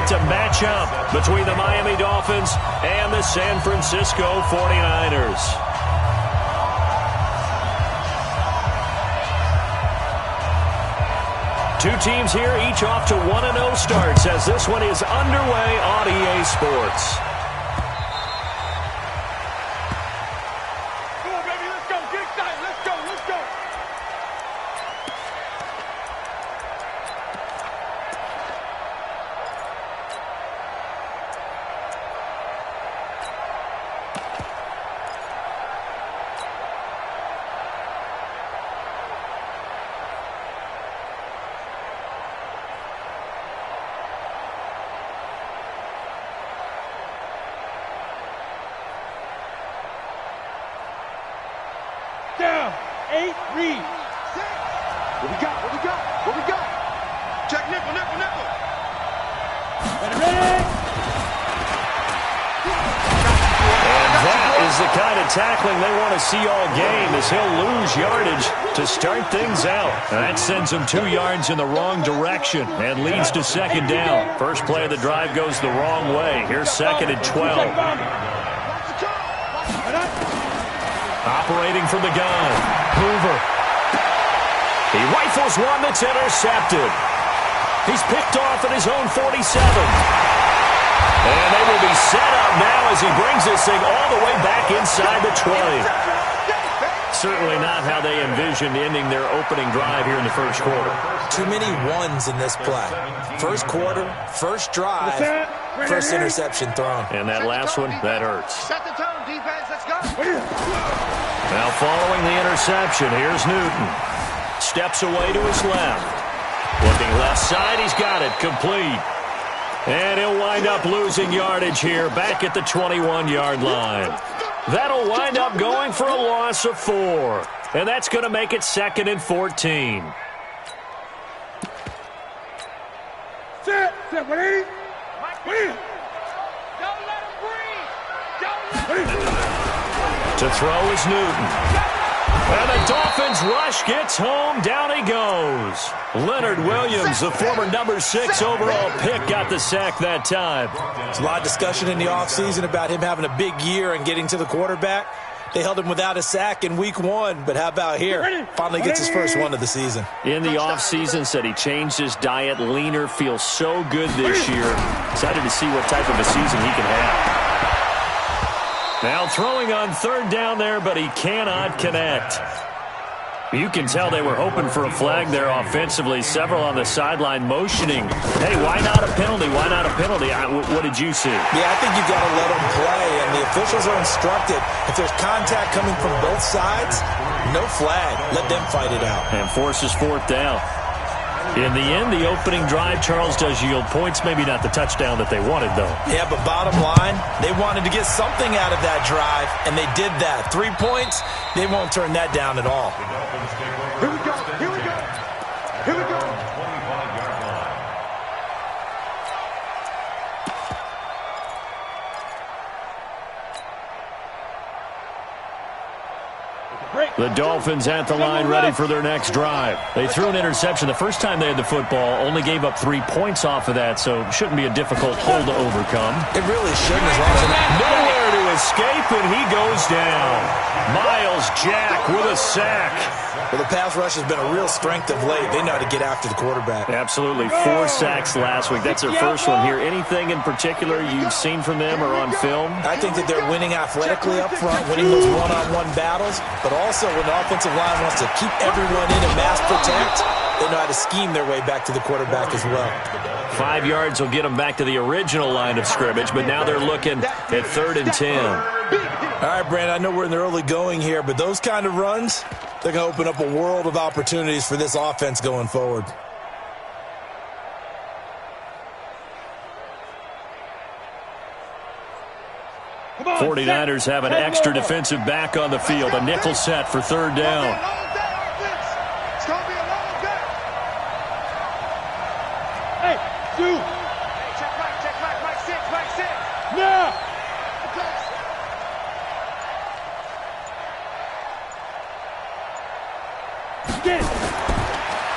set to match up between the Miami Dolphins and the San Francisco 49ers. Two teams here, each off to 1-0 starts as this one is underway on EA Sports. Down. 8, read. What we got? What we got? What we got? Check nickel, nickel, nickel. Ready? And that is the kind of tackling they want to see all game as he'll lose yardage to start things out. And that sends him 2 yards in the wrong direction and leads to second down. First play of the drive goes the wrong way. Here's second and 12. Operating from the gun, Hoover. He rifles one that's intercepted. He's picked off at his own 47. And they will be set up now as he brings this thing all the way back inside the 20. Certainly not how they envisioned ending their opening drive here in the first quarter. Too many ones in this play. First quarter, first drive, first interception thrown. And that last one, that hurts. Set the tone, defense. Let's go. Now following the interception, here's Newton. Steps away to his left. Looking left side, he's got it, complete. And he'll wind up losing yardage here, back at the 21-yard line. That'll wind up going for a loss of 4. And that's going to make it second and 14. Sit, wait. Don't let him breathe. To throw is Newton. And the Dolphins rush gets home. Down he goes. Leonard Williams, the former number 6 overall pick, got the sack that time. There's a lot of discussion in the offseason about him having a big year and getting to the quarterback. They held him without a sack in week 1, but how about here? Finally gets his first one of the season. In the offseason, said he changed his diet, leaner, feels so good this year. Excited to see what type of a season he can have. Now throwing on third down there, but he cannot connect. You can tell they were hoping for a flag there offensively. Several on the sideline motioning. Hey, why not a penalty? Why not a penalty? What did you see? Yeah, I think you've got to let them play, and the officials are instructed. If there's contact coming from both sides, no flag. Let them fight it out. And forces fourth down. In the end, the opening drive, Charles, does yield points. Maybe not the touchdown that they wanted, though. Yeah, but bottom line, they wanted to get something out of that drive, and they did that. 3 points, they won't turn that down at all. Here we go. Here we go. Here we go. The Dolphins at the line ready for their next drive. They threw an interception the first time they had the football, only gave up 3 points off of that, so shouldn't be a difficult hole to overcome. It really shouldn't, as long as they're not. Nowhere to escape, and he goes down. Miles Jack with a sack. Well, the pass rush has been a real strength of late. They know how to get after the quarterback. Absolutely. 4 sacks last week. That's their first one here. Anything in particular you've seen from them or on film? I think that they're winning athletically up front, winning those one-on-one battles, but also when the offensive line wants to keep everyone in and mass protect, they know how to scheme their way back to the quarterback as well. 5 yards will get them back to the original line of scrimmage, but now they're looking at 3rd and 10. All right, Brandon, I know we're in the early going here, but those kind of runs, they're going to open up a world of opportunities for this offense going forward. On, 49ers have an extra defensive back on the field, a nickel set for 3rd down. It's going to be a long day. Hey, dude. Hey, check back, Mike 6. Now.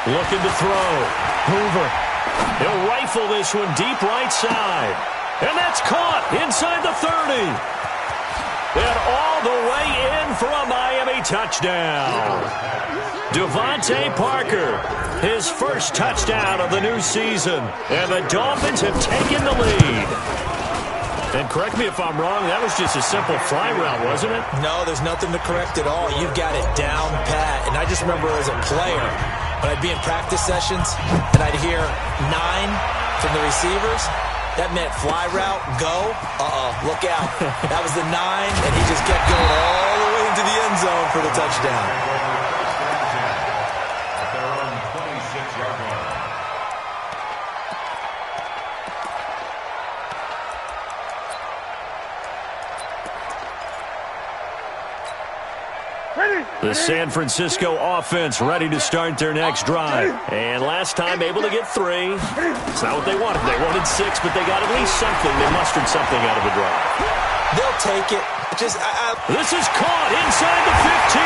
Looking to throw. Hoover. He'll rifle this one deep right side. And that's caught inside the 30. And all the way in for a Miami touchdown. Devontae Parker, his first touchdown of the new season. And the Dolphins have taken the lead. And correct me if I'm wrong, that was just a simple fly route, wasn't it? No, there's nothing to correct at all. You've got it down pat. And I just remember as a player, when I'd be in practice sessions and I'd hear 9 from the receivers, that meant fly route, go, look out. That was the 9, and he just kept going all the way into the end zone for the touchdown. The San Francisco offense ready to start their next drive. And last time able to get 3. It's not what they wanted. They wanted 6, but they got at least something. They mustered something out of the drive. They'll take it. This is caught inside the 15.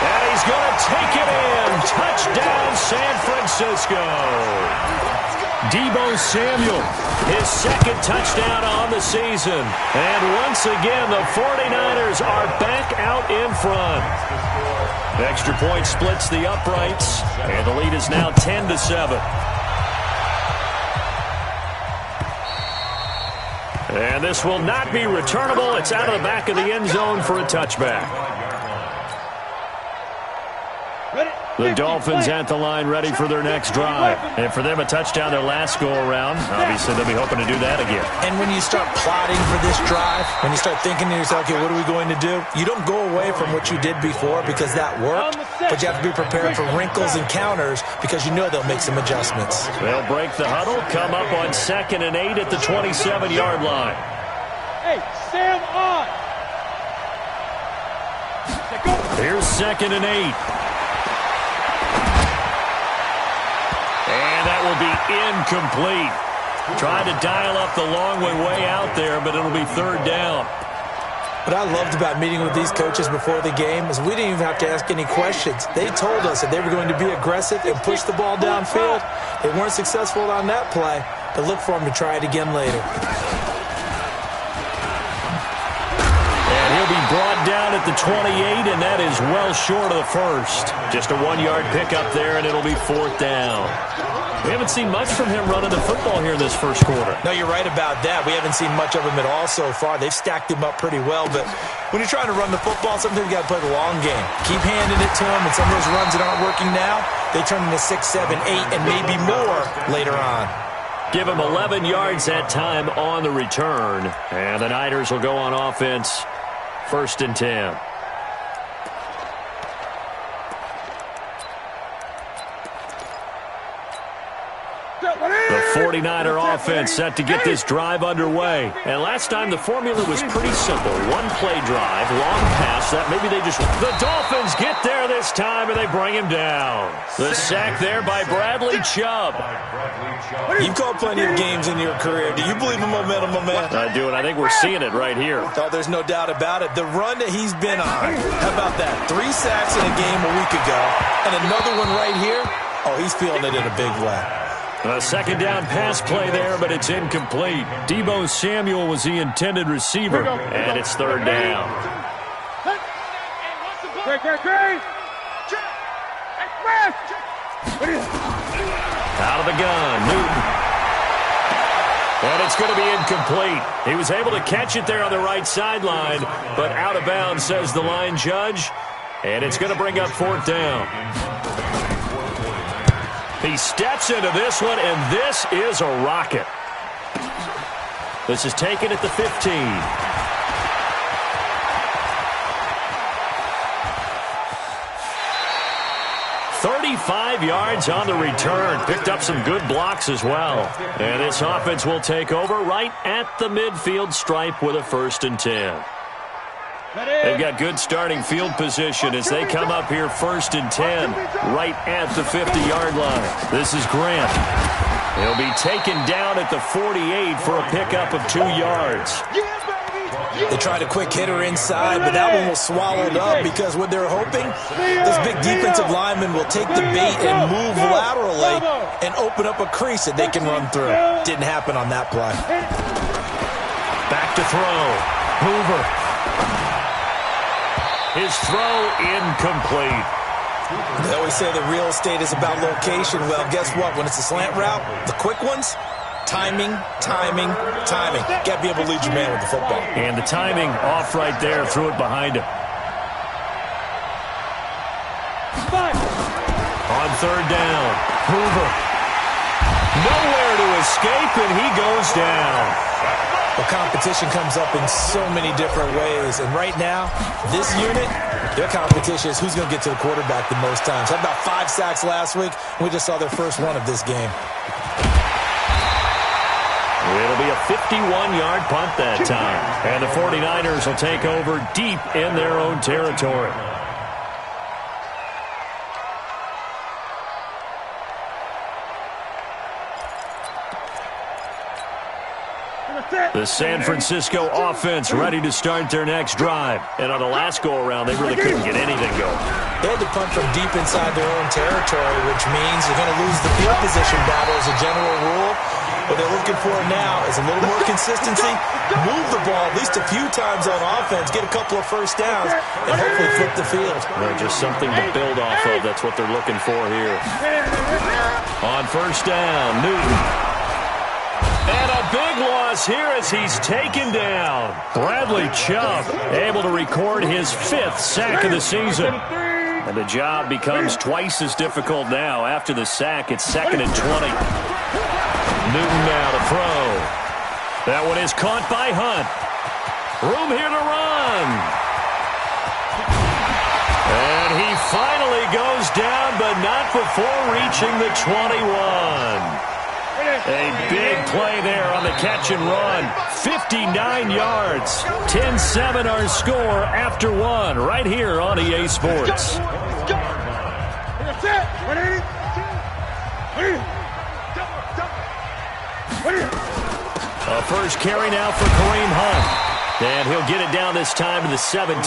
And he's going to take it in. Touchdown, San Francisco. Deebo Samuel, his second touchdown on the season. And once again, the 49ers are back out in front. Extra point splits the uprights, and the lead is now 10-7. And this will not be returnable. It's out of the back of the end zone for a touchback. The Dolphins at the line ready for their next drive. And for them, a touchdown their last go-around. Obviously, they'll be hoping to do that again. And when you start plotting for this drive, when you start thinking to yourself, okay, what are we going to do? You don't go away from what you did before because that worked, but you have to be prepared for wrinkles and counters because you know they'll make some adjustments. They'll break the huddle, come up on 2nd and 8 at the 27-yard line. Hey, Sam on. Here's 2nd and 8. That will be incomplete. Tried to dial up the long way out there, but it'll be 3rd down. What I loved about meeting with these coaches before the game is we didn't even have to ask any questions. They told us that they were going to be aggressive and push the ball downfield. They weren't successful on that play, but look for them to try it again later. And he'll be brought down at the 28, and that is well short of the first. Just a 1-yard pickup there, and it'll be 4th down. We haven't seen much from him running the football here in this first quarter. No, you're right about that. We haven't seen much of him at all so far. They've stacked him up pretty well, but when you're trying to run the football, sometimes you got to play the long game. Keep handing it to him, and some of those runs that aren't working now, they turn into 6, 7, 8, and maybe more later on. Give him 11 yards that time on the return, and the Niners will go on offense, 1st and 10. The 49er offense set to get this drive underway. And last time the formula was pretty simple. 1-play drive, long pass. That maybe they just... The Dolphins get there this time, and they bring him down. The sack there by Bradley Chubb. You've called plenty of games in your career. Do you believe in momentum, my man? I do, and I think we're seeing it right here. Oh, there's no doubt about it. The run that he's been on. How about that? 3 sacks in a game a week ago, and another one right here. Oh, he's feeling it in a big way. A 2nd down pass play there, but it's incomplete. Deebo Samuel was the intended receiver, and it's 3rd down. Out of the gun, Newton. And it's going to be incomplete. He was able to catch it there on the right sideline, but out of bounds, says the line judge. And it's going to bring up 4th down. He steps into this one, and this is a rocket. This is taken at the 15. 35 yards on the return. Picked up some good blocks as well. And this offense will take over right at the midfield stripe with a 1st and 10. They've got good starting field position as they come up here 1st and 10 right at the 50-yard line. This is Grant. He'll be taken down at the 48 for a pickup of 2 yards. They tried a quick hitter inside, but that one was swallowed up because what they're hoping, this big defensive lineman will take the bait and move laterally and open up a crease that they can run through. Didn't happen on that play. Back to throw. Hoover. His throw incomplete. They always say the real estate is about location. Well, guess what? When it's a slant route, the quick ones, timing, timing, timing. Got to be able to lead your man with the football. And the timing off right there. Threw it behind him. On third down, Hoover. Nowhere to escape, and he goes down. Well, competition comes up in so many different ways. And right now, this unit, their competition is who's going to get to the quarterback the most times. Had about 5 sacks last week. We just saw their first one of this game. It'll be a 51-yard punt that time. And the 49ers will take over deep in their own territory. The San Francisco offense ready to start their next drive. And on the last go-around, they really couldn't get anything going. They had to punt from deep inside their own territory, which means you're going to lose the field position battle as a general rule. What they're looking for now is a little more consistency, move the ball at least a few times on offense, get a couple of first downs, and hopefully flip the field. Just something to build off of. That's what they're looking for here. On first down, Newton. And a big loss here as he's taken down. Bradley Chubb able to record his 5th sack of the season. And the job becomes twice as difficult now. After the sack, it's 2nd and 20. Newton now to throw. That one is caught by Hunt. Room here to run. And he finally goes down, but not before reaching the 21. A big play there on the catch and run. 59 yards. 10-7 our score after one right here on EA Sports. A first carry now for Kareem Hunt. And he'll get it down this time to the 17.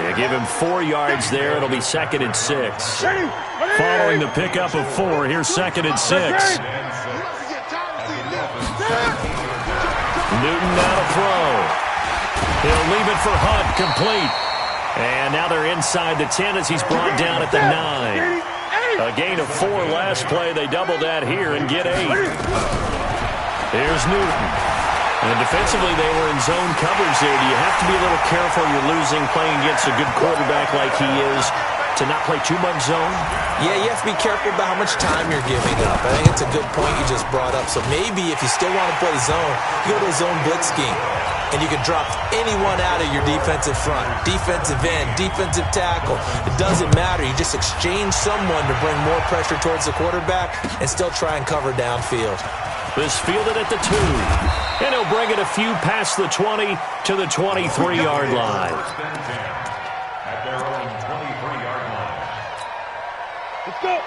They give him 4 yards there. It'll be 2nd and 6. Following the pickup of 4, here's 2nd and 6. Newton now to throw. He'll leave it for Hunt, complete. And now they're inside the 10 as he's brought down at the 9. A gain of 4 last play. They double that here and get 8. Here's Newton. And defensively, they were in zone coverage there. Do you have to be a little careful? You're losing playing against a good quarterback like he is to not play too much zone? Yeah, you have to be careful about how much time you're giving up. I think it's a good point you just brought up. So maybe if you still want to play zone, you go to a zone blitz scheme. And you can drop anyone out of your defensive front, defensive end, defensive tackle. It doesn't matter. You just exchange someone to bring more pressure towards the quarterback and still try and cover downfield. This fielded at the 2. And he'll bring it a few past the 20 to the 23-yard line.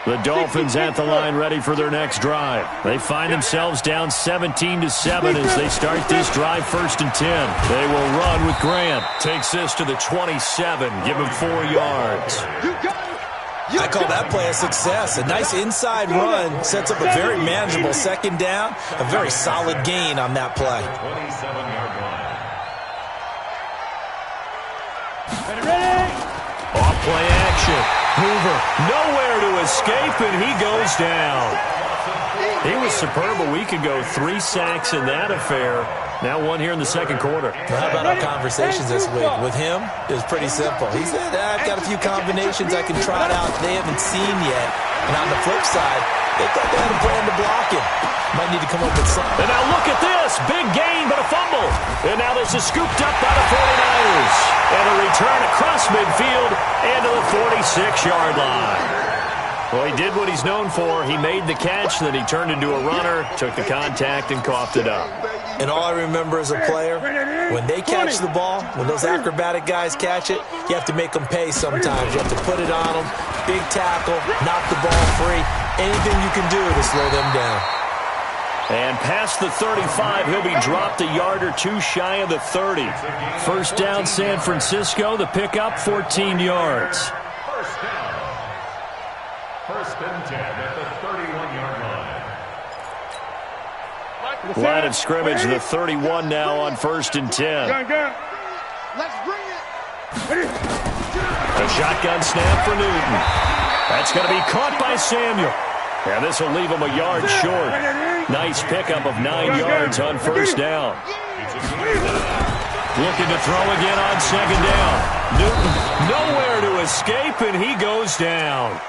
The Dolphins at the line ready for their next drive. They find themselves down 17-7 as they start this drive 1st and 10. They will run with Grant. Takes this to the 27. Give him 4 yards. I call that play a success. A nice inside run sets up a very manageable 2nd down. A very solid gain on that play. Off play action. Hoover nowhere to escape, and he goes down. He was superb a week ago. 3 sacks in that affair. Now 1 here in the 2nd quarter. Well, how about our conversations this week? With him, it was pretty simple. He said, I've got a few combinations I can trot out they haven't seen yet. And on the flip side, they thought they had a plan to block him. Might need to come up with something. And now look at this. Big gain, but a fumble. And now this is scooped up by the 49ers. And a return across midfield and to the 46-yard line. Well, he did what he's known for. He made the catch, then he turned into a runner, took the contact, and coughed it up. And all I remember as a player, when they catch the ball, when those acrobatic guys catch it, you have to make them pay sometimes. You have to put it on them, big tackle, knock the ball free. Anything you can do to slow them down. And past the 35, he'll be dropped a yard or two shy of the 30. First down, San Francisco. The pickup, 14 yards. First down. First and 10 at the 31-yard line. Line of scrimmage, the 31 now on first and 10. Let's bring it. A shotgun snap for Newton. That's going to be caught by Samuel. And this will leave him a yard short. Nice pickup of 9 yards on first down. Looking to throw again on second down. Newton nowhere to escape, and he goes down.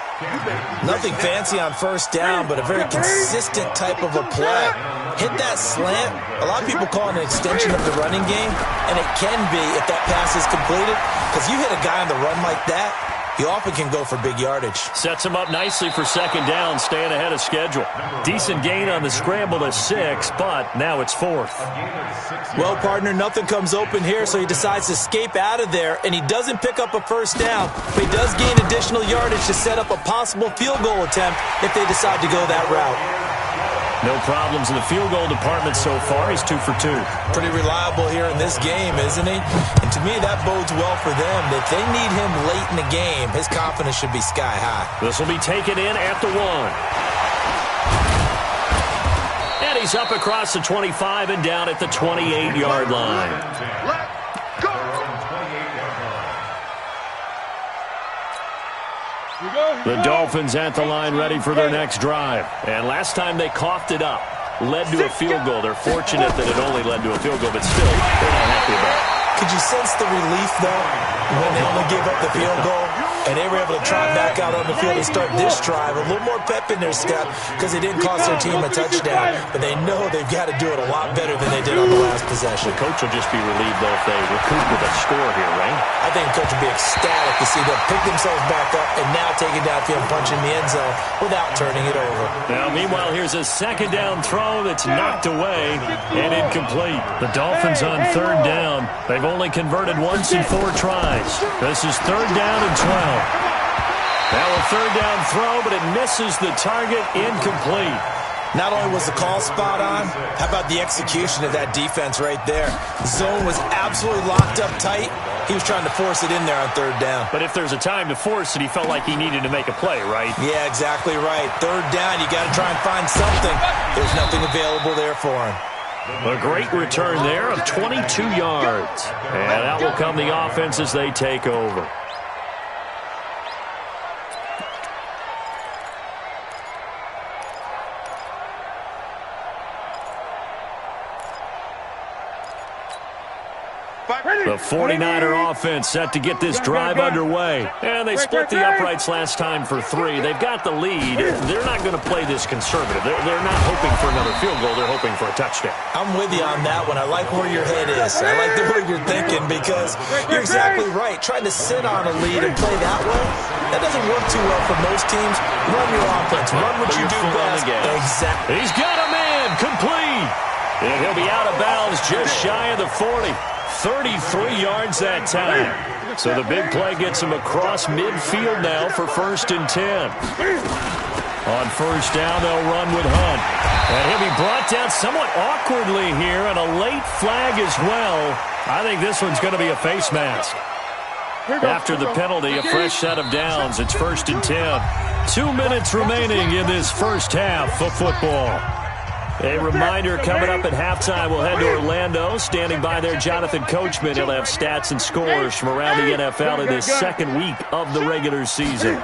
Nothing fancy on first down, but a very consistent type of a play. Hit that slant. A lot of people call it an extension of the running game, and it can be if that pass is completed, because you hit a guy on the run like that, you often can go for big yardage. Sets him up nicely for second down, staying ahead of schedule. Decent gain on the scramble to 6, but now it's 4th. Well, partner, nothing comes open here, so he decides to escape out of there, and he doesn't pick up a first down, but he does gain additional yardage to set up a possible field goal attempt if they decide to go that route. No problems in the field goal department so far. He's 2 for 2. Pretty reliable here in this game, isn't he? And to me, that bodes well for them. If they need him late in the game, his confidence should be sky high. This will be taken in at the 1. And he's up across the 25 and down at the 28-yard line. Let's go. The Dolphins at the line ready for their next drive. And last time they coughed it up, led to a field goal. They're fortunate that it only led to a field goal, but still, they're not happy about it. Could you sense the relief, though, when they only gave up the field goal? And they were able to trot back out on the field and start this drive. A little more pep in their step because they didn't cost their team a touchdown. But they know they've got to do it a lot better than they did on the last possession. The coach will just be relieved, though, if they recoup with a score here, right? I think the coach will be ecstatic to see them pick themselves back up and now take it downfield and punch in the end zone without turning it over. Now, meanwhile, here's a second down throw that's knocked away and incomplete. The Dolphins on third down. They've only converted once in 4 tries. This is third down and 12. Now a third down throw, but it misses the target, incomplete. Not only was the call spot on, how about the execution of that defense right there? The zone was absolutely locked up tight. He was trying to force it in there on third down. But if there's a time to force it, he felt like he needed to make a play, right? Yeah, exactly right. Third down, you got to try and find something. There's nothing available there for him. A great return there of 22 yards. And out will come the offense as they take over. The 49er offense set to get this drive underway. And they split the uprights last time for 3. They've got the lead. They're not going to play this conservative. They're not hoping for another field goal. They're hoping for a touchdown. I'm with you on that one. I like where your head is. I like the way you're thinking because you're exactly right. Trying to sit on a lead and play that way, that doesn't work too well for most teams. Run your offense. Run what you do best. Exactly. He's got a man. Complete. And he'll be out of bounds just shy of the 40. 33 yards that time. So the big play gets him across midfield now for first and 10. On first down, they'll run with Hunt. And he'll be brought down somewhat awkwardly here, and a late flag as well. I think this one's going to be a face mask. After the penalty, a fresh set of downs. It's first and 10. 2 minutes remaining in this first half of football. A reminder, coming up at halftime, we'll head to Orlando. Standing by there, Jonathan Coachman. He'll have stats and scores from around the NFL in this second week of the regular season.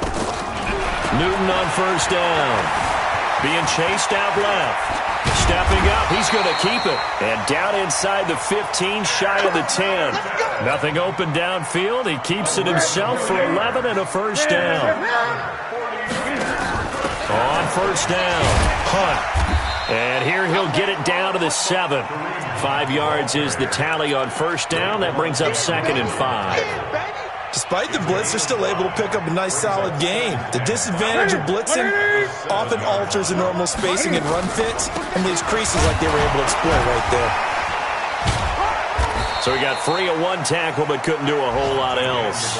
Newton on first down. Being chased out left. Stepping up, he's going to keep it. And down inside the 15, shy of the 10. Nothing open downfield. He keeps it himself for 11 and a first down. On first down, Hunt. And here he'll get it down to the 7. 5 yards is the tally on first down. That brings up second and 5. Despite the blitz, they're still able to pick up a nice, solid gain. The disadvantage of blitzing often alters the normal spacing and run fits and leaves creases like they were able to exploit right there. So he got free of 1 tackle but couldn't do a whole lot else.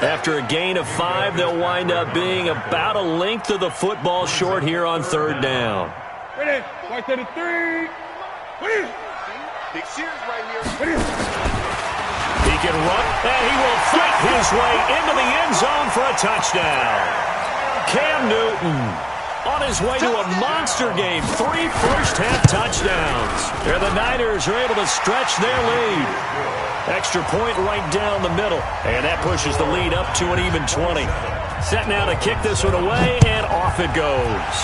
After a gain of 5, they'll wind up being about a length of the football short here on third down. Ready? Right to the 3. Ready? Big Sears right here. Ready? He can run, and he will fight his way into the end zone for a touchdown. Cam Newton on his way to a monster game. 3 first-half touchdowns. And the Niners are able to stretch their lead. Extra point right down the middle. And that pushes the lead up to an even 20. Set now to kick this one away, and off it goes.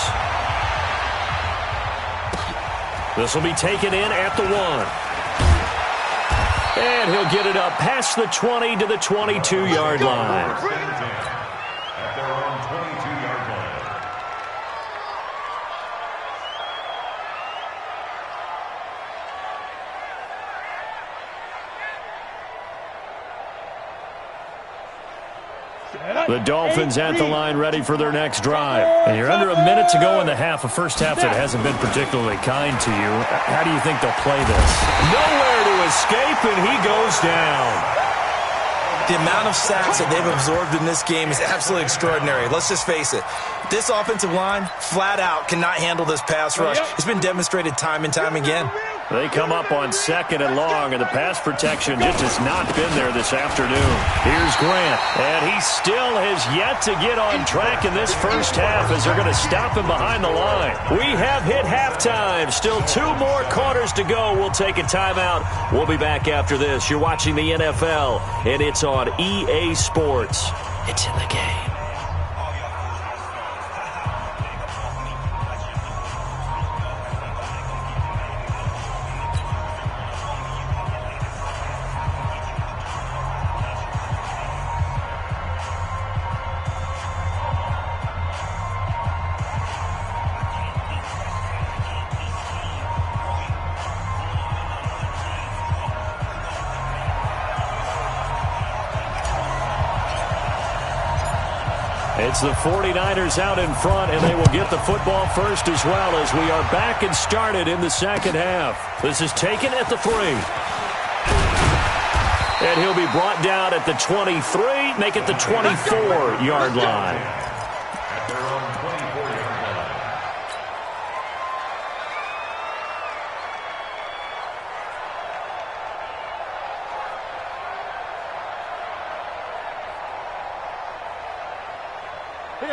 This will be taken in at the 1. And he'll get it up past the 20 to the 22-yard line. At their own 22-yard line. The Dolphins at the line ready for their next drive. And you're under a minute to go in the half, a first half that hasn't been particularly kind to you. How do you think they'll play this? Nowhere to escape, and he goes down. The amount of sacks that they've absorbed in this game is absolutely extraordinary. Let's just face it. This offensive line, flat out, cannot handle this pass rush. It's been demonstrated time and time again. They come up on 2nd and long, and the pass protection just has not been there this afternoon. Here's Grant, and he still has yet to get on track in this first half as they're going to stop him behind the line. We have hit halftime. Still 2 more quarters to go. We'll take a timeout. We'll be back after this. You're watching the NFL, and it's on EA Sports. It's in the game. It's the 49ers out in front, and they will get the football first as well as we are back and started in the second half. This is taken at the 3. And he'll be brought down at the 23, make it the 24-yard line. At their own 24-yard line.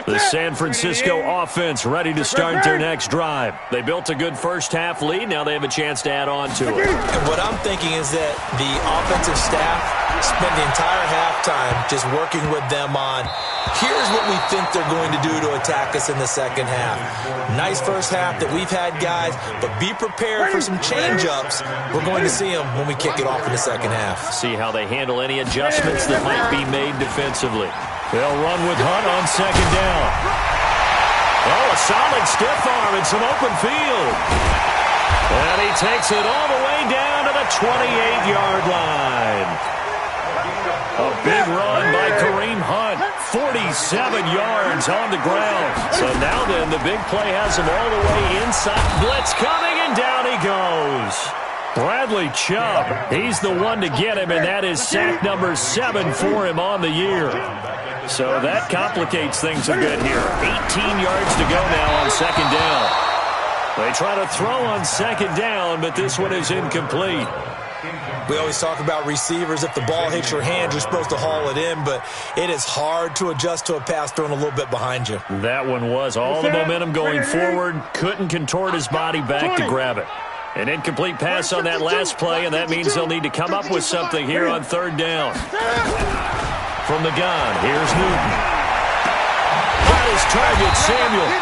The San Francisco offense ready to start their next drive. They built a good first-half lead. Now they have a chance to add on to it. And what I'm thinking is that the offensive staff spent the entire halftime just working with them on, here's what we think they're going to do to attack us in the second half. Nice first half that we've had, guys, but be prepared for some change-ups. We're going to see them when we kick it off in the second half. See how they handle any adjustments that might be made defensively. They'll run with Hunt on 2nd down. Oh, a solid stiff arm and some open field. And he takes it all the way down to the 28-yard line. A big run by Kareem Hunt. 47 yards on the ground. So now then, the big play has him all the way inside. Blitz coming, and down he goes. Bradley Chubb, he's the one to get him, and that is sack number 7 for him on the year. So that complicates things a bit here. 18 yards to go now on 2nd down. They try to throw on 2nd down, but this one is incomplete. We always talk about receivers. If the ball hits your hand, you're supposed to haul it in, but it is hard to adjust to a pass thrown a little bit behind you. That one was all the momentum going forward. Couldn't contort his body back to grab it. An incomplete pass on that last play, and that means they'll need to come up with something here on 3rd down. From the gun, here's Newton. Got his target, Samuel.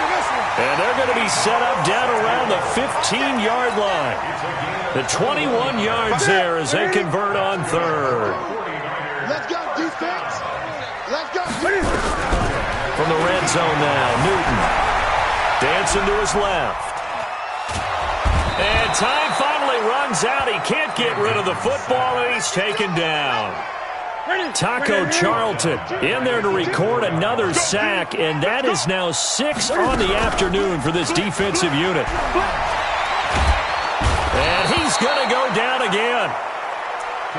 And they're going to be set up down around the 15-yard line. The 21 yards there as they convert on 3rd. Let's go, defense. Let's go, defense. From the red zone now, Newton. Dancing to his left. And time finally runs out. He can't get rid of the football, and he's taken down. Taco Charlton in there to record another sack, and that is now 6 on the afternoon for this defensive unit. And he's going to go down again.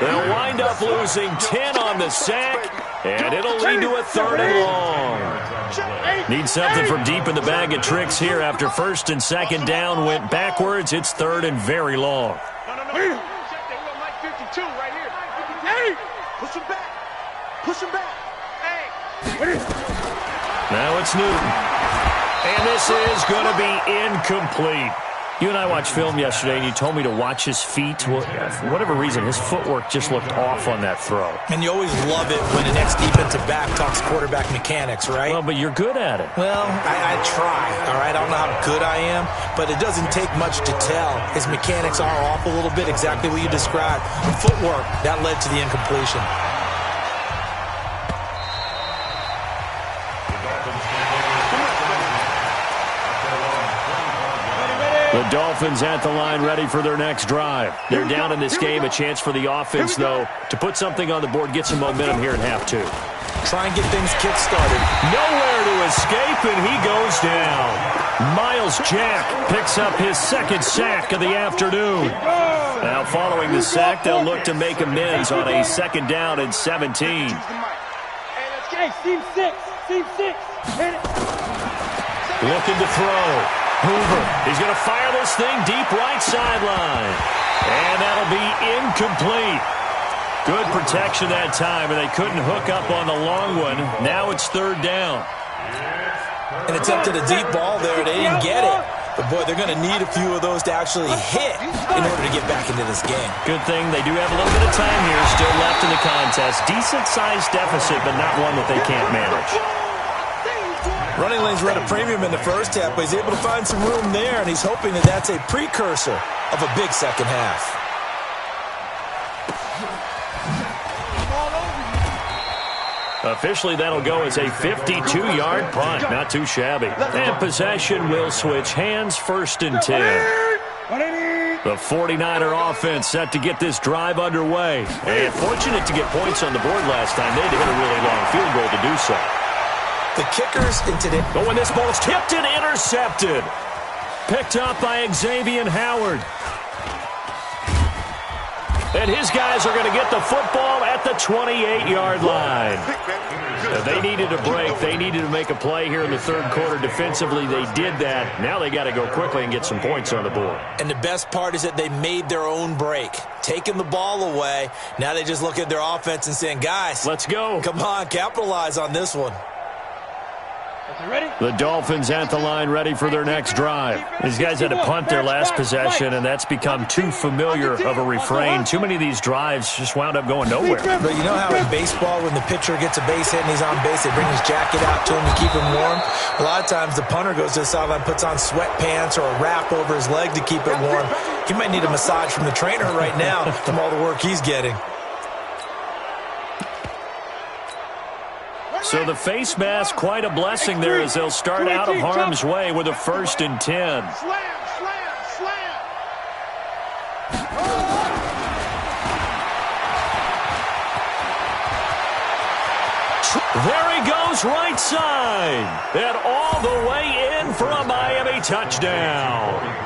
They'll wind up losing 10 on the sack, And it'll lead to a 3rd and long. Need something from deep in the bag of tricks here after 1st and 2nd down went backwards. It's 3rd and very long. No. Check that wheel, Mike 52 right here. Hey! Push him back. Push him back. Hey! Now it's Newton. And this is going to be incomplete. You and I watched film yesterday, and you told me to watch his feet. Well, for whatever reason, his footwork just looked off on that throw. And you always love it when an ex-defensive back talks quarterback mechanics, right? Well, but you're good at it. Well, I try, all right? I don't know how good I am, but it doesn't take much to tell. His mechanics are off a little bit, exactly what you described. Footwork, that led to the incompletion. The Dolphins at the line ready for their next drive. They're down in this game. A chance for the offense, though, to put something on the board, get some momentum here in half 2. Try and get things kick-started. Nowhere to escape, and he goes down. Miles Jack picks up his 2nd sack of the afternoon. Now, following the sack, they'll look to make amends on a 2nd down and 17. Hey, team 6. Team 6. Looking to throw. Hoover, he's going to fire this thing deep right sideline. And that'll be incomplete. Good protection that time, and they couldn't hook up on the long one. Now it's 3rd down. And attempted a deep ball there. They didn't get it. But, boy, they're going to need a few of those to actually hit in order to get back into this game. Good thing they do have a little bit of time here still left in the contest. Decent-sized deficit, but not one that they can't manage. Running lanes were at a premium in the first half, but he's able to find some room there, and he's hoping that that's a precursor of a big second half. Officially, that'll go as a 52-yard punt. Not too shabby. And possession will switch hands, 1st and 10. The 49er offense set to get this drive underway. And fortunate to get points on the board last time. They had to hit a really long field goal to do so. The kickers in today. Oh, and this ball's tipped and intercepted. Picked up by Xavier Howard. And his guys are going to get the football at the 28-yard line. They needed a break. They needed to make a play here in the 3rd quarter. Defensively, they did that. Now they got to go quickly and get some points on the board. And the best part is that they made their own break. Taking the ball away. Now they just look at their offense and saying, guys, let's go. Come on, capitalize on this one. The Dolphins at the line ready for their next drive. These guys had to punt their last possession, and that's become too familiar of a refrain. Too many of these drives just wound up going nowhere. But you know how in baseball, when the pitcher gets a base hit and he's on base, they bring his jacket out to him to keep him warm? A lot of times the punter goes to the sideline, puts on sweatpants or a wrap over his leg to keep it warm. He might need a massage from the trainer right now from all the work he's getting. So the face mask, quite a blessing there as they'll start out of harm's way with a 1st and 10. There he goes right side. And all the way in for a Miami touchdown.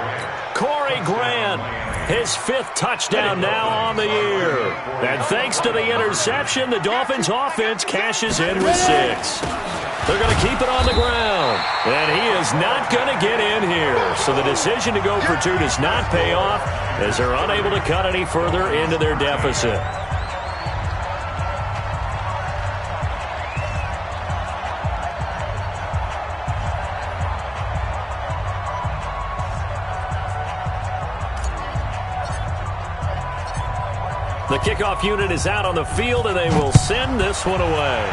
Corey Grant, his 5th touchdown now on the year. And thanks to the interception, the Dolphins offense cashes in with 6. They're going to keep it on the ground. And he is not going to get in here. So the decision to go for 2 does not pay off as they're unable to cut any further into their deficit. The kickoff unit is out on the field, and they will send this one away.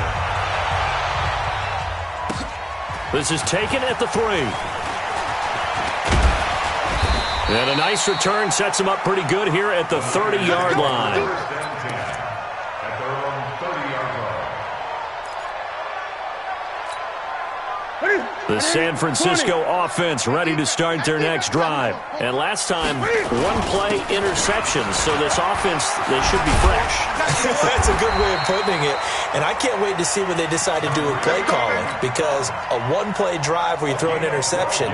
This is taken at the 3. And a nice return sets them up pretty good here at the 30-yard line. The San Francisco offense ready to start their next drive. And last time, 1-play interception. So this offense, they should be fresh. That's a good way of putting it. And I can't wait to see when they decide to do a play calling. Because a 1-play drive where you throw an interception,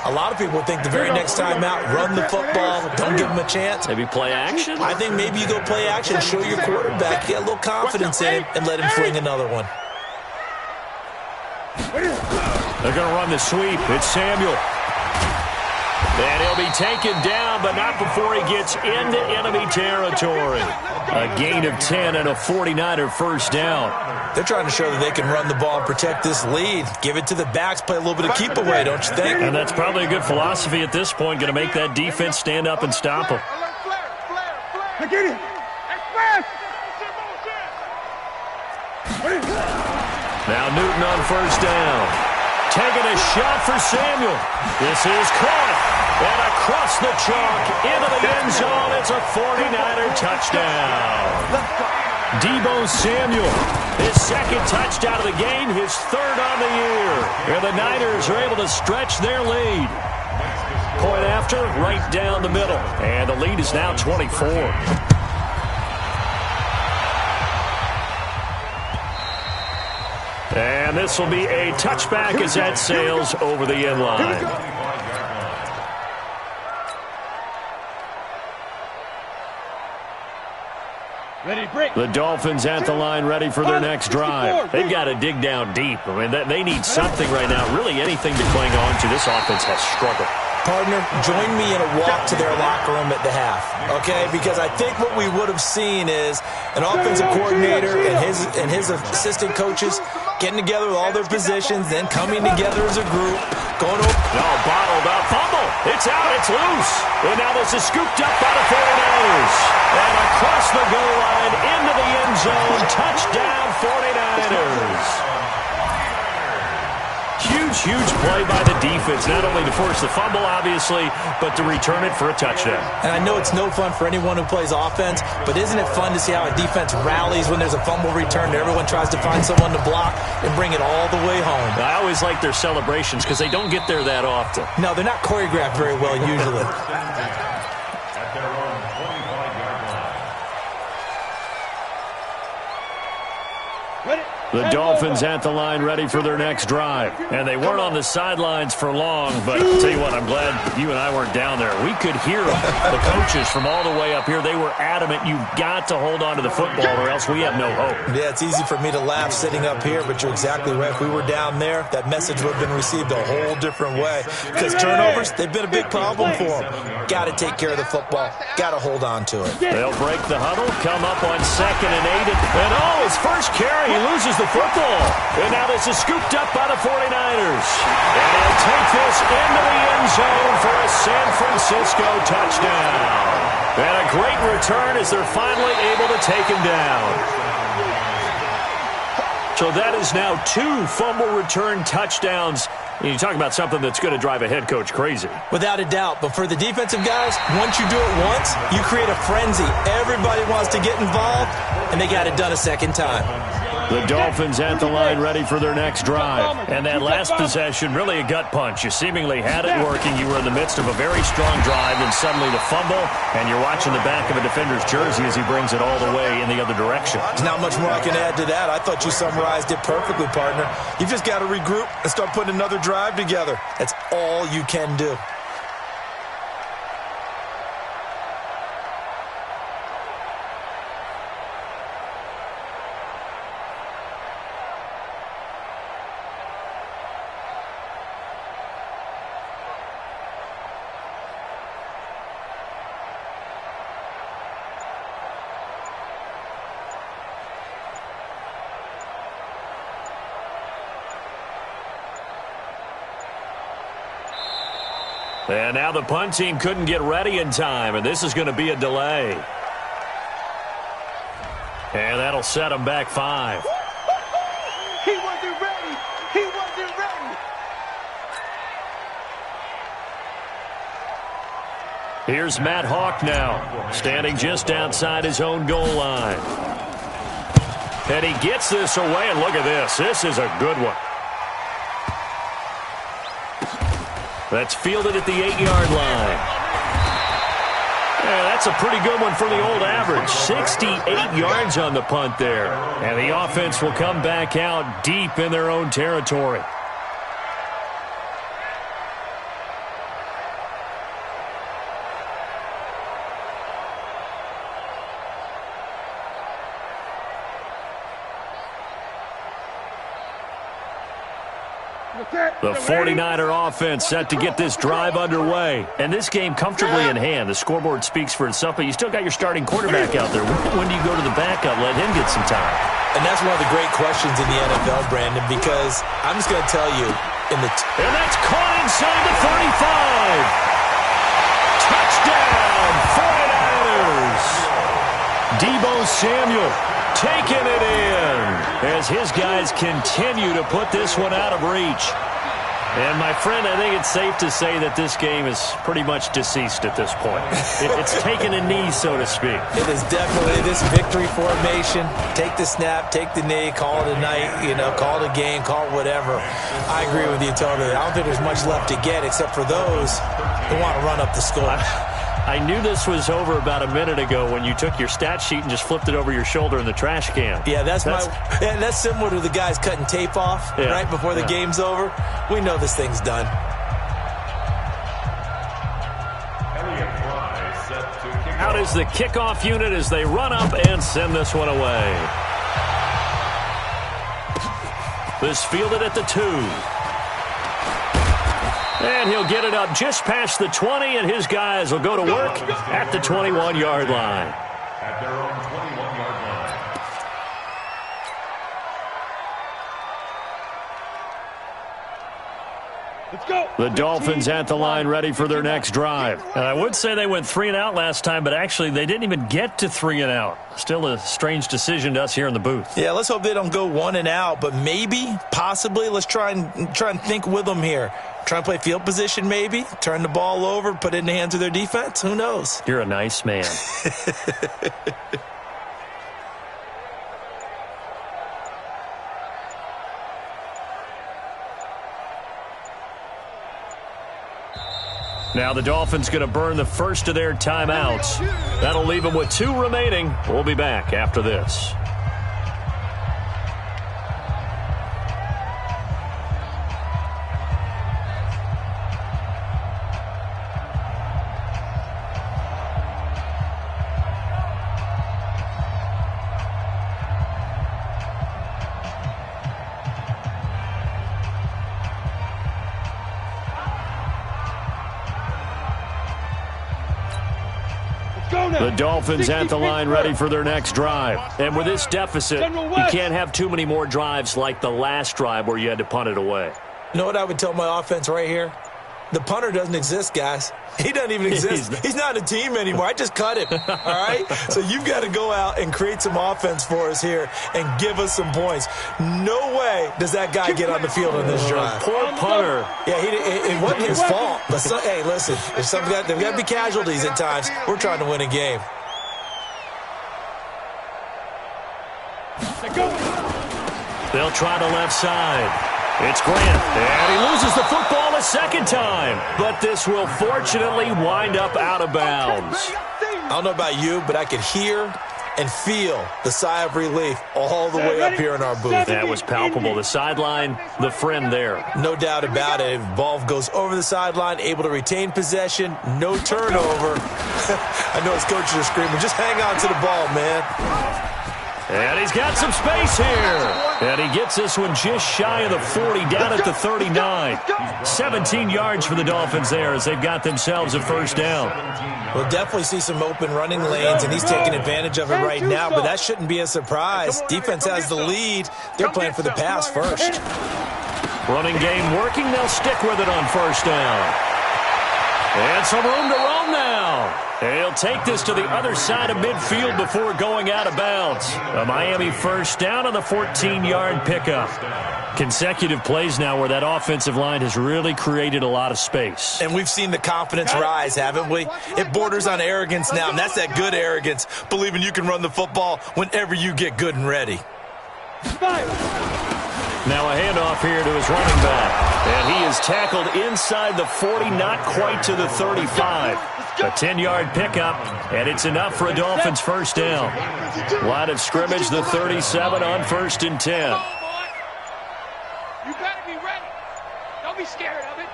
A lot of people think the very next time out, run the football, don't give them a chance. Maybe play action? I think maybe you go play action, show your quarterback, get a little confidence in him, and let him fling another one. They're going to run the sweep. It's Samuel. And he'll be taken down, but not before he gets into enemy territory. A gain of 10 and a 49er first down. They're trying to show that they can run the ball and protect this lead. Give it to the backs, play a little bit of keep away, don't you think? And that's probably a good philosophy at this point, going to make that defense stand up and stop them. Get it. Express. Now Newton on first down. Taking a shot for Samuel. This is caught. And across the chalk into the end zone. It's a 49er touchdown. Deebo Samuel, his second touchdown of the game, his third on the year. And the Niners are able to stretch their lead. Point after, right down the middle. And the lead is now 24. And this will be a touchback as that sails over the end line. The Dolphins at the line ready for their next drive. They've got to dig down deep. I mean, they need something right now, really anything to cling on to. This offense has struggled. Partner, join me in a walk to their locker room at the half, okay? Because I think what we would have seen is an offensive coordinator and his assistant coaches getting together with all their positions, then coming together as a group, going over. No, bottled up, fumble. It's out, it's loose. And now this is scooped up by the 49ers. And across the goal line, into the end zone, touchdown 49ers. Huge play by the defense, not only to force the fumble, obviously, but to return it for a touchdown. And I know it's no fun for anyone who plays offense, but isn't it fun to see how a defense rallies when there's a fumble return and everyone tries to find someone to block and bring it all the way home? I always like their celebrations because they don't get there that often. No, they're not choreographed very well usually. At their own 25-yard line. The Dolphins at the line ready for their next drive. And they weren't on the sidelines for long, but I'll tell you what, I'm glad you and I weren't down there. We could hear them, the coaches from all the way up here. They were adamant, you've got to hold on to the football or else we have no hope. Yeah, it's easy for me to laugh sitting up here, but you're exactly right. If we were down there, that message would have been received a whole different way. Because turnovers, they've been a big problem for them. Got to take care of the football. Got to hold on to it. They'll break the huddle, come up on 2nd and 8. And his first carry, he loses the football. And now this is scooped up by the 49ers. And he'll take this into the end zone for a San Francisco touchdown. And a great return as they're finally able to take him down. So that is now 2 fumble return touchdowns. And you talk about something that's going to drive a head coach crazy. Without a doubt. But for the defensive guys, once you do it once, you create a frenzy. Everybody wants to get involved, and they got it done a second time. The Dolphins at the line ready for their next drive. And that last possession, really a gut punch. You seemingly had it working. You were in the midst of a very strong drive, and suddenly the fumble, and you're watching the back of a defender's jersey as he brings it all the way in the other direction. There's not much more I can add to that. I thought you summarized it perfectly, partner. You've just got to regroup and start putting another drive together. That's all you can do. And now the punt team couldn't get ready in time, and this is going to be a delay. And that'll set them back 5. He wasn't ready. He wasn't ready. Here's Matt Hawk now, standing just outside his own goal line. And he gets this away, and look at this. This is a good one. That's fielded at the 8-yard line. Yeah, that's a pretty good one for the old average. 68 yards on the punt there. And the offense will come back out deep in their own territory. The 49er offense set to get this drive underway. And this game comfortably in hand. The scoreboard speaks for itself, but you still got your starting quarterback out there. When do you go to the backup? Let him get some time. And that's one of the great questions in the NFL, Brandon, because I'm just going to tell you. And that's caught inside the 35. Touchdown, 49ers. Deebo Samuel taking it in as his guys continue to put this one out of reach. And, my friend, I think it's safe to say that this game is pretty much deceased at this point. It's taken a knee, so to speak. It is definitely this victory formation. Take the snap, take the knee, call it a night, call it a game, call it whatever. I agree with you totally. I don't think there's much left to get except for those who want to run up the score. I knew this was over about a minute ago when you took your stat sheet and just flipped it over your shoulder in the trash can. Yeah, that's similar to the guys cutting tape off right before the game's over. We know this thing's done. Out is the kickoff unit as they run up and send this one away. This fielded at the 2. And he'll get it up just past the 20, and his guys will go to work at the 21-yard line. At their own 21-yard line. Let's go. The Dolphins at the line ready for their next drive. And I would say they went 3 and out last time, but actually they didn't even get to 3 and out. Still a strange decision to us here in the booth. Yeah, let's hope they don't go 1 and out, but maybe, possibly, let's try and think with them here. Try and play field position maybe, turn the ball over, put it in the hands of their defense. Who knows? You're a nice man. Now the Dolphins going to burn the first of their timeouts. That'll leave them with 2 remaining. We'll be back after this. The Dolphins at the line ready for their next drive. And with this deficit, you can't have too many more drives like the last drive where you had to punt it away. You know what I would tell my offense right here? The punter doesn't exist, guys. He doesn't even exist. He's not a team anymore. I just cut him, all right? So you've got to go out and create some offense for us here and give us some points. No way does that guy get on the field on this drive. Poor punter. Yeah, it wasn't his fault. But hey, listen, there's got to be casualties at times. We're trying to win a game. They'll try the left side. It's Grant, and he loses the football a second time. But this will fortunately wind up out of bounds. I don't know about you, but I could hear and feel the sigh of relief all the way up here in our booth. That was palpable. The sideline, the friend there. No doubt about it. Ball goes over the sideline, able to retain possession, no turnover. I know his coaches are screaming, just hang on to the ball, man. And he's got some space here. And he gets this one just shy of the 40, down at the 39. 17 yards for the Dolphins there as they've got themselves a first down. We'll definitely see some open running lanes, and he's taking advantage of it right now, but that shouldn't be a surprise. Defense has the lead. They're playing for the pass first. Running game working. They'll stick with it on first down. And some room to roam now. And he'll take this to the other side of midfield before going out of bounds. A Miami first down on the 14-yard pickup. Consecutive plays now where that offensive line has really created a lot of space. And we've seen the confidence rise, haven't we? It borders on arrogance now, and that's that good arrogance, believing you can run the football whenever you get good and ready. Now a handoff here to his running back. And he is tackled inside the 40, not quite to the 35. A 10-yard pickup, and it's enough for a Dolphins first down. Line of scrimmage, the 37 on first and 10. You better be ready. Don't be scared of it.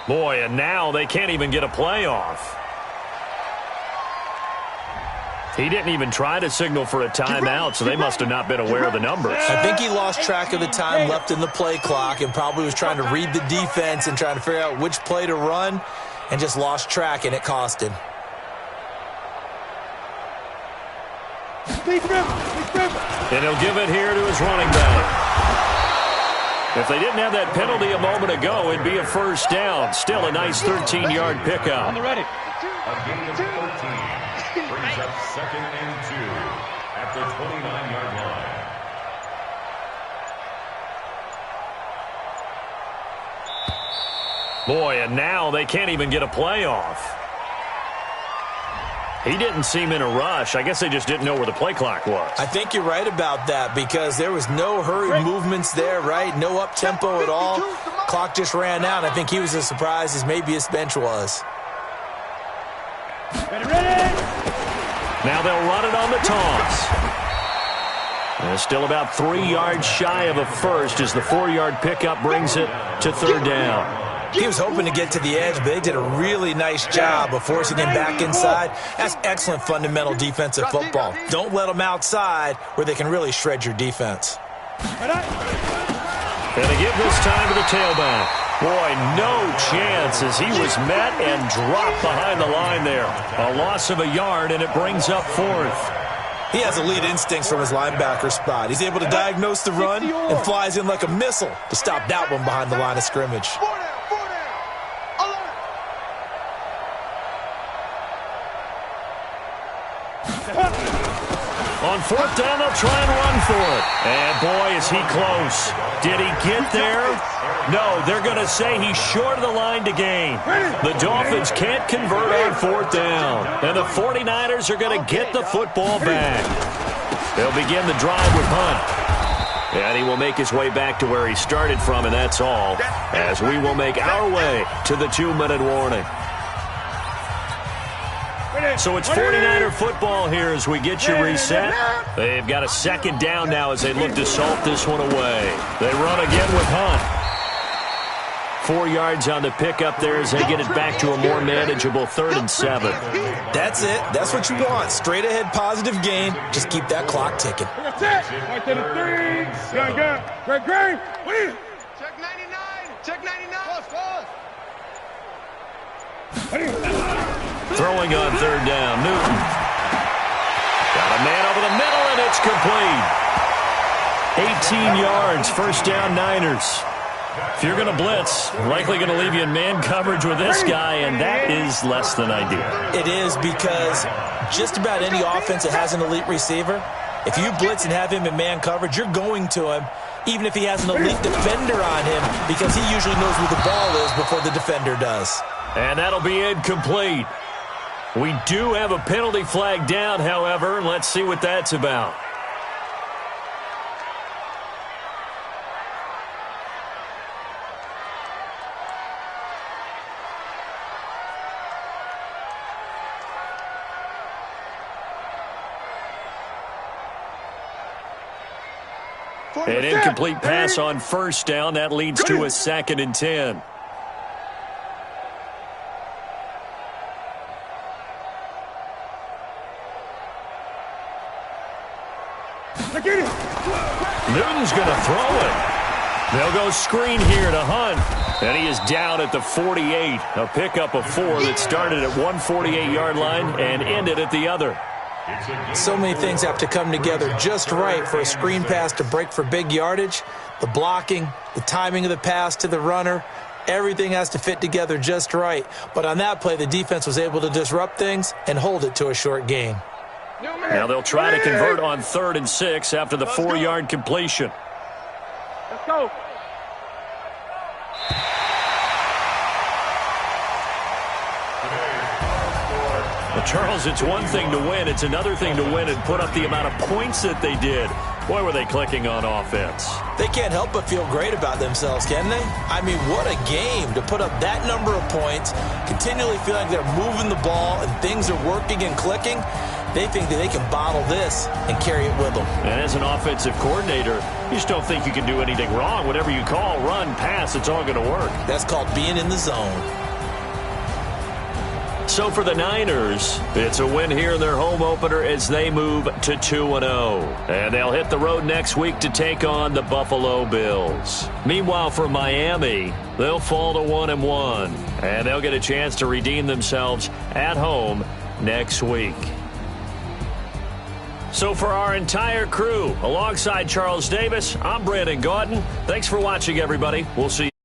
Boy, and now they can't even get a play off. He didn't even try to signal for a timeout, so they must have not been aware of the numbers. I think he lost track of the time left in the play clock and probably was trying to read the defense and trying to figure out which play to run and just lost track, and it cost him. And he'll give it here to his running back. If they didn't have that penalty a moment ago, it'd be a first down. Still a nice 13-yard pickup. On the ready. A gain of 13 brings up 2nd and 2 at the 29-yard line. Boy, and now they can't even get a play off. He didn't seem in a rush. I guess they just didn't know where the play clock was. I think you're right about that because there was no hurried movements there, right? No up-tempo at all. Clock just ran out. I think he was as surprised as maybe his bench was. Now they'll run it on the toss. And still about 3 yards shy of a first as the 4-yard pickup brings it to 3rd down. He was hoping to get to the edge, but they did a really nice job of forcing him back inside. That's excellent fundamental defensive football. Don't let them outside where they can really shred your defense. And they give this time to the tailback. Boy, no chance as he was met and dropped behind the line there. A loss of a yard, and it brings up 4th. He has elite instincts from his linebacker spot. He's able to diagnose the run and flies in like a missile to stop that one behind the line of scrimmage. On 4th down, they'll try and run for it. And, boy, is he close. Did he get there? No, they're going to say he's short of the line to gain. The Dolphins can't convert on 4th down. And the 49ers are going to get the football back. They'll begin the drive with Hunt. And he will make his way back to where he started from, and that's all, as we will make our way to the 2-minute warning. So it's 49er football here as we get you reset. They've got a 2nd down now as they look to salt this one away. They run again with Hunt. 4 yards on the pickup there as they get it back to a more manageable 3rd and 7. That's it. That's what you want. Straight ahead positive gain. Just keep that clock ticking. Right to the 3. Great. Check 99. Check 99. Throwing on 3rd down, Newton. Got a man over the middle, and it's complete. 18 yards, 1st down Niners. If you're going to blitz, likely going to leave you in man coverage with this guy, and that is less than ideal. It is because just about any offense that has an elite receiver, if you blitz and have him in man coverage, you're going to him, even if he has an elite defender on him, because he usually knows where the ball is before the defender does. And that'll be incomplete. We do have a penalty flag down, however, and let's see what that's about. An incomplete pass on 1st down. That leads to a 2nd and 10. Newton's going to throw it. They'll go screen here to Hunt. And he is down at the 48. A pickup of 4 that started at 148-yard line and ended at the other. So many things have to come together just right for a screen pass to break for big yardage. The blocking, the timing of the pass to the runner, everything has to fit together just right. But on that play, the defense was able to disrupt things and hold it to a short gain. Now they'll try to convert on 3rd and 6 after the 4-yard completion. Let's go. Well, Charles, it's one thing to win. It's another thing to win and put up the amount of points that they did. Boy, were they clicking on offense. They can't help but feel great about themselves, can they? I mean, what a game to put up that number of points, continually feel like they're moving the ball and things are working and clicking. They think that they can bottle this and carry it with them. And as an offensive coordinator, you just don't think you can do anything wrong. Whatever you call, run, pass, it's all going to work. That's called being in the zone. So for the Niners, it's a win here in their home opener as they move to 2-0. And they'll hit the road next week to take on the Buffalo Bills. Meanwhile, for Miami, they'll fall to 1-1. And they'll get a chance to redeem themselves at home next week. So for our entire crew, alongside Charles Davis, I'm Brandon Gaudin. Thanks for watching, everybody. We'll see you.